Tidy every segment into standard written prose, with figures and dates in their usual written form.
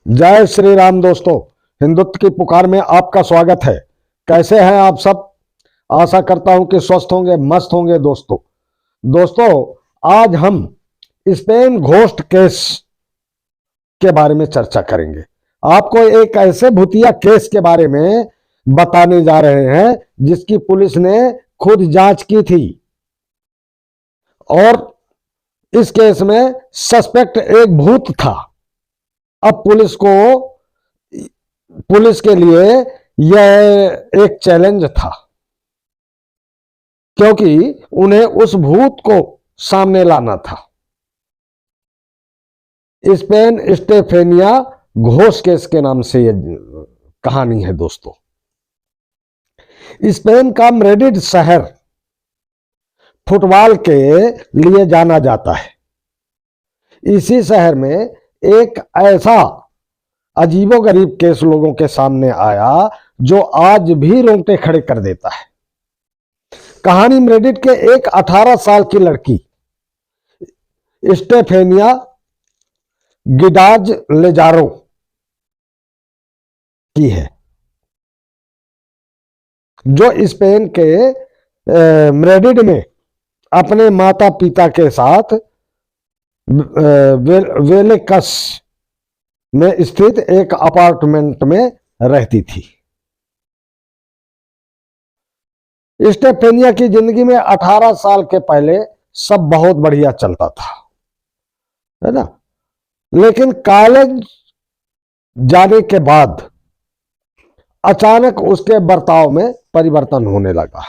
जय श्री राम दोस्तों, हिंदुत्व की पुकार में आपका स्वागत है। कैसे हैं आप सब? आशा करता हूं कि स्वस्थ होंगे, मस्त होंगे। दोस्तों आज हम स्पेन घोस्ट केस के बारे में चर्चा करेंगे। आपको एक ऐसे भूतिया केस के बारे में बताने जा रहे हैं जिसकी पुलिस ने खुद जांच की थी और इस केस में सस्पेक्ट एक भूत था। अब पुलिस के लिए यह एक चैलेंज था, क्योंकि उन्हें उस भूत को सामने लाना था। स्पेन स्टेफेनिया घोस्ट केस के नाम से यह कहानी है। दोस्तों, स्पेन का मैड्रिड शहर फुटबॉल के लिए जाना जाता है। इसी शहर में एक ऐसा अजीबोगरीब केस लोगों के सामने आया जो आज भी रोंगटे खड़े कर देता है। कहानी मैड्रिड के एक 18 साल की लड़की स्टेफेनिया गिडाज लेजारो की है, जो स्पेन के मैड्रिड में अपने माता पिता के साथ वेलेकस में स्थित एक अपार्टमेंट में रहती थी। स्टेफेनिया की जिंदगी में 18 साल के पहले सब बहुत बढ़िया चलता था, है ना। लेकिन कॉलेज जाने के बाद अचानक उसके बर्ताव में परिवर्तन होने लगा।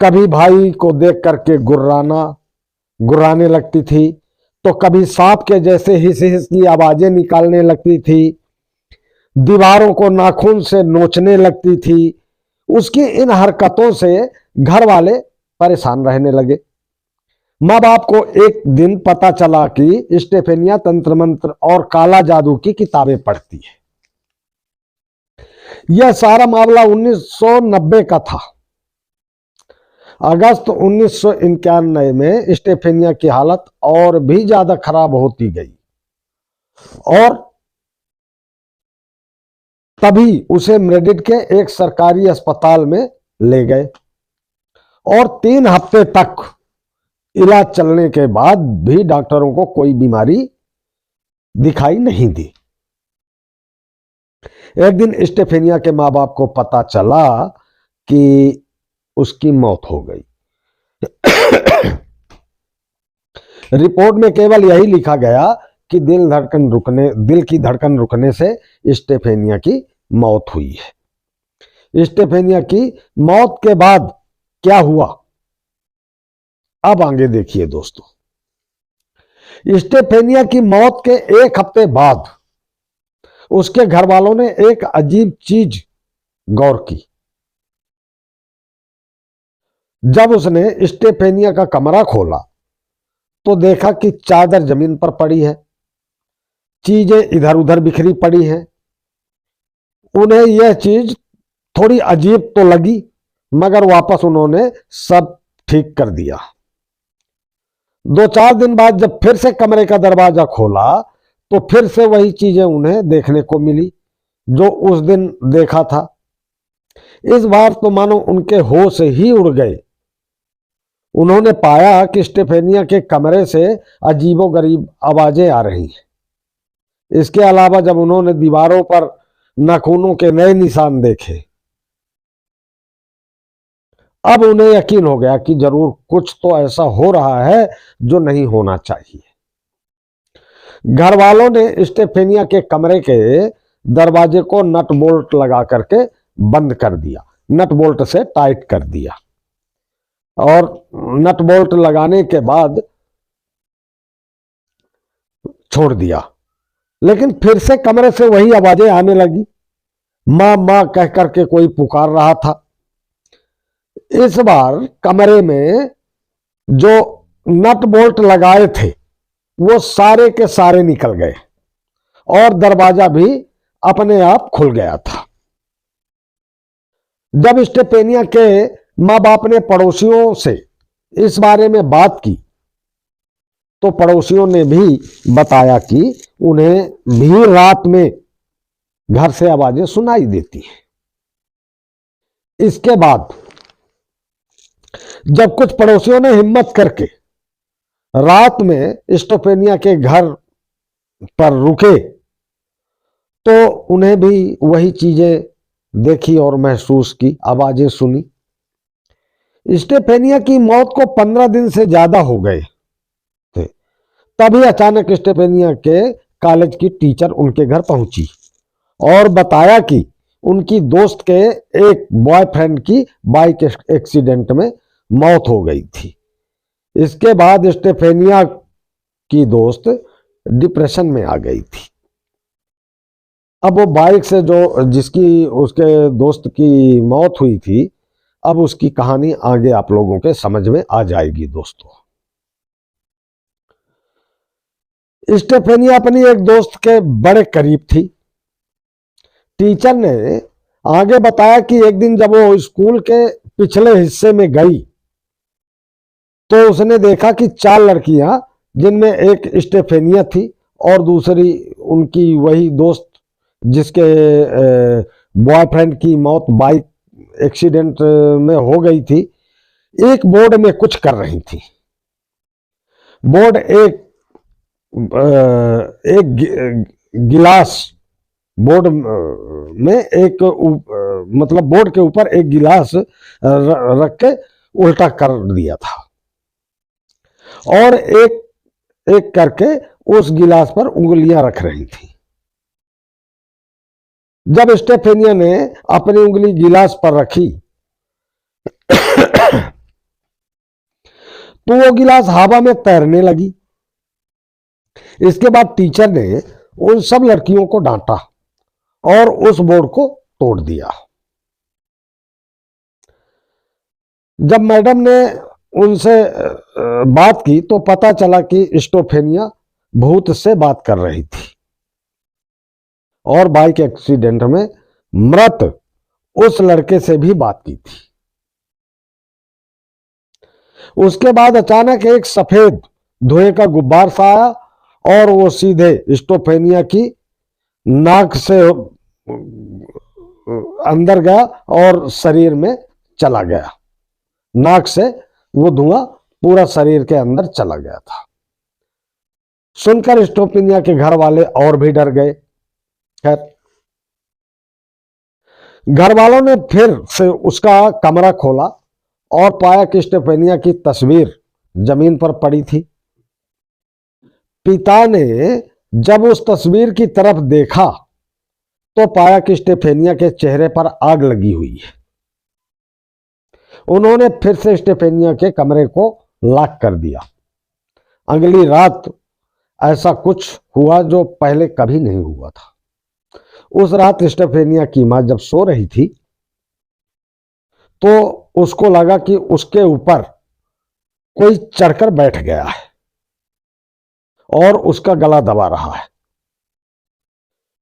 कभी भाई को देख करके गुर्राने लगती थी, तो कभी सांप के जैसे हिस हिस की आवाजें निकालने लगती थी, दीवारों को नाखून से नोचने लगती थी। उसकी इन हरकतों से घर वाले परेशान रहने लगे। माँ बाप को एक दिन पता चला कि स्टेफेनिया तंत्र मंत्र और काला जादू की किताबें पढ़ती है। यह सारा मामला 1990 का था। अगस्त 1991 में स्टेफेनिया की हालत और भी ज्यादा खराब होती गई और तभी उसे मैड्रिड के एक सरकारी अस्पताल में ले गए और 3 हफ्ते तक इलाज चलने के बाद भी डॉक्टरों को कोई बीमारी दिखाई नहीं दी। एक दिन स्टेफेनिया के माँ बाप को पता चला कि उसकी मौत हो गई। रिपोर्ट में केवल यही लिखा गया कि दिल की धड़कन रुकने से स्टेफेनिया की मौत हुई है। स्टेफेनिया की मौत के बाद क्या हुआ, अब आगे देखिए दोस्तों। स्टेफेनिया की मौत के 1 हफ्ते बाद उसके घर वालों ने एक अजीब चीज गौर की। जब उसने स्टेफेनिया का कमरा खोला तो देखा कि चादर जमीन पर पड़ी है, चीजें इधर उधर बिखरी पड़ी हैं। उन्हें यह चीज थोड़ी अजीब तो लगी, मगर वापस उन्होंने सब ठीक कर दिया। 2-4 दिन बाद जब फिर से कमरे का दरवाजा खोला तो फिर से वही चीजें उन्हें देखने को मिली जो उस दिन देखा था। इस बार तो मानो उनके होश ही उड़ गए। उन्होंने पाया कि स्टेफेनिया के कमरे से अजीबोगरीब आवाजें आ रही हैं। इसके अलावा जब उन्होंने दीवारों पर नाखूनों के नए निशान देखे, अब उन्हें यकीन हो गया कि जरूर कुछ तो ऐसा हो रहा है जो नहीं होना चाहिए। घर वालों ने स्टेफेनिया के कमरे के दरवाजे को नट बोल्ट लगा करके बंद कर दिया, नट बोल्ट से टाइट कर दिया और नट बोल्ट लगाने के बाद छोड़ दिया। लेकिन फिर से कमरे से वही आवाजें आने लगी। मां मां कह करके कोई पुकार रहा था। इस बार कमरे में जो नट बोल्ट लगाए थे वो सारे के सारे निकल गए और दरवाजा भी अपने आप खुल गया था। जब स्टेफेनिया के माँ बाप ने पड़ोसियों से इस बारे में बात की तो पड़ोसियों ने भी बताया कि उन्हें भी रात में घर से आवाजें सुनाई देती हैं। इसके बाद जब कुछ पड़ोसियों ने हिम्मत करके रात में स्टेफेनिया के घर पर रुके तो उन्हें भी वही चीजें देखी और महसूस की, आवाजें सुनी। स्टेफेनिया की मौत को 15 दिन से ज्यादा हो गए थे। तभी अचानक स्टेफेनिया के कॉलेज की टीचर उनके घर पहुंची और बताया कि उनकी दोस्त के एक बॉयफ्रेंड की बाइक एक्सीडेंट में मौत हो गई थी। इसके बाद स्टेफेनिया की दोस्त डिप्रेशन में आ गई थी। अब वो बाइक से जो जिसकी उसके दोस्त की मौत हुई थी, अब उसकी कहानी आगे आप लोगों के समझ में आ जाएगी दोस्तों। स्टेफेनिया अपनी एक दोस्त के बड़े करीब थी। टीचर ने आगे बताया कि एक दिन जब वो स्कूल के पिछले हिस्से में गई तो उसने देखा कि 4 लड़कियां, जिनमें एक स्टेफेनिया थी और दूसरी उनकी वही दोस्त जिसके बॉयफ्रेंड की मौत बाइक एक्सीडेंट में हो गई थी, एक बोर्ड में कुछ कर रही थी। बोर्ड एक गिलास, बोर्ड में एक मतलब बोर्ड के ऊपर एक गिलास रख के उल्टा कर दिया था और एक एक करके उस गिलास पर उंगलियां रख रही थी। जब स्टेफेनिया ने अपनी उंगली गिलास पर रखी तो वो गिलास हवा में तैरने लगी। इसके बाद टीचर ने उन सब लड़कियों को डांटा और उस बोर्ड को तोड़ दिया। जब मैडम ने उनसे बात की तो पता चला कि स्टेफेनिया भूत से बात कर रही थी और बाइक एक्सीडेंट में मृत उस लड़के से भी बात की थी। उसके बाद अचानक एक सफेद धुएं का गुब्बार सा आया और वो सीधे स्टेफेनिया की नाक से अंदर गया और शरीर में चला गया। नाक से वो धुआं पूरा शरीर के अंदर चला गया था। सुनकर स्टेफेनिया के घर वाले और भी डर गए। खैर, घर वालों ने फिर से उसका कमरा खोला और पाया कि स्टेफेनिया की तस्वीर जमीन पर पड़ी थी। पिता ने जब उस तस्वीर की तरफ देखा तो पाया कि स्टेफेनिया के चेहरे पर आग लगी हुई है। उन्होंने फिर से स्टेफेनिया के कमरे को लॉक कर दिया। अगली रात ऐसा कुछ हुआ जो पहले कभी नहीं हुआ था। उस रात स्टेफेनिया की मां जब सो रही थी तो उसको लगा कि उसके ऊपर कोई चढ़कर बैठ गया है और उसका गला दबा रहा है।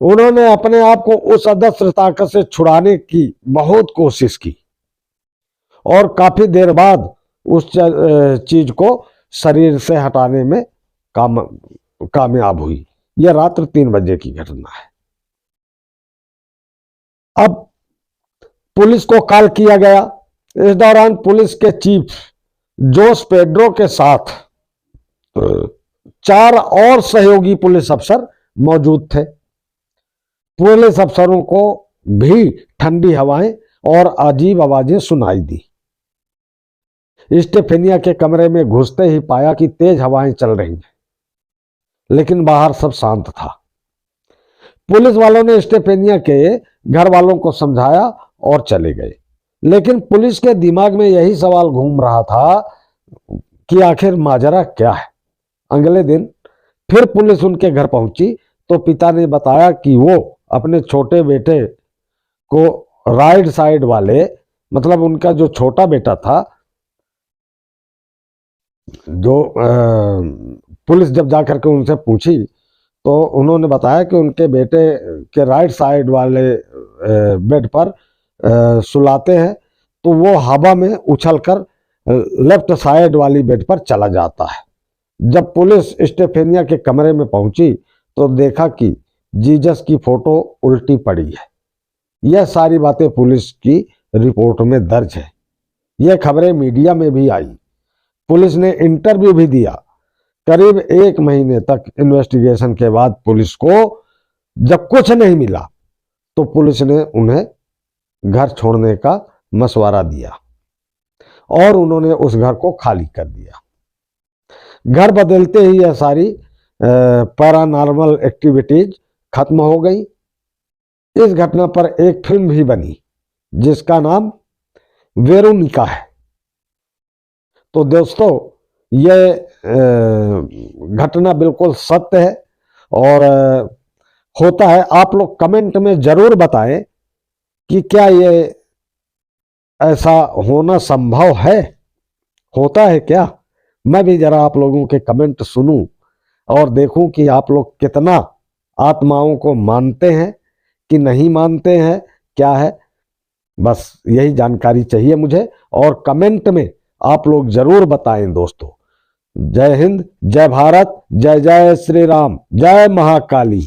उन्होंने अपने आप को उस अदृश्य ताकत से छुड़ाने की बहुत कोशिश की और काफी देर बाद उस चीज को शरीर से हटाने में कामयाब हुई। यह रात्र 3 बजे की घटना है। अब पुलिस को कॉल किया गया। इस दौरान पुलिस के चीफ जोस पेड्रो के साथ 4 और सहयोगी पुलिस अफसर मौजूद थे। पुलिस अफसरों को भी ठंडी हवाएं और अजीब आवाजें सुनाई दी। स्टेफेनिया के कमरे में घुसते ही पाया कि तेज हवाएं चल रही हैं, लेकिन बाहर सब शांत था। पुलिस वालों ने स्टेफेनिया के घर वालों को समझाया और चले गए, लेकिन पुलिस के दिमाग में यही सवाल घूम रहा था कि आखिर माजरा क्या है। अगले दिन फिर पुलिस उनके घर पहुंची तो पिता ने बताया कि वो अपने छोटे बेटे को राइट साइड वाले, मतलब उनका जो छोटा बेटा था, जो पुलिस जब जाकर के उनसे पूछी तो उन्होंने बताया कि उनके बेटे के राइट साइड वाले बेड पर सुलाते हैं तो वो हवा में उछलकर लेफ्ट साइड वाली बेड पर चला जाता है। जब पुलिस स्टेफेनिया के कमरे में पहुंची तो देखा कि जीसस की फोटो उल्टी पड़ी है। यह सारी बातें पुलिस की रिपोर्ट में दर्ज है। यह खबरें मीडिया में भी आई। पुलिस ने इंटरव्यू भी दिया। करीब 1 महीने तक इन्वेस्टिगेशन के बाद पुलिस को जब कुछ नहीं मिला तो पुलिस ने उन्हें घर छोड़ने का मशवरा दिया और उन्होंने उस घर को खाली कर दिया। घर बदलते ही यह सारी पैरानॉर्मल एक्टिविटीज खत्म हो गई। इस घटना पर एक फिल्म भी बनी जिसका नाम वेरोनिका है। तो दोस्तों, यह घटना बिल्कुल सत्य है और होता है। आप लोग कमेंट में जरूर बताएं कि क्या ये ऐसा होना संभव है, होता है क्या। मैं भी जरा आप लोगों के कमेंट सुनूं और देखूं कि आप लोग कितना आत्माओं को मानते हैं कि नहीं मानते हैं, क्या है। बस यही जानकारी चाहिए मुझे और कमेंट में आप लोग जरूर बताएं दोस्तों। जय हिंद, जय भारत, जय जय श्री राम, जय महाकाली।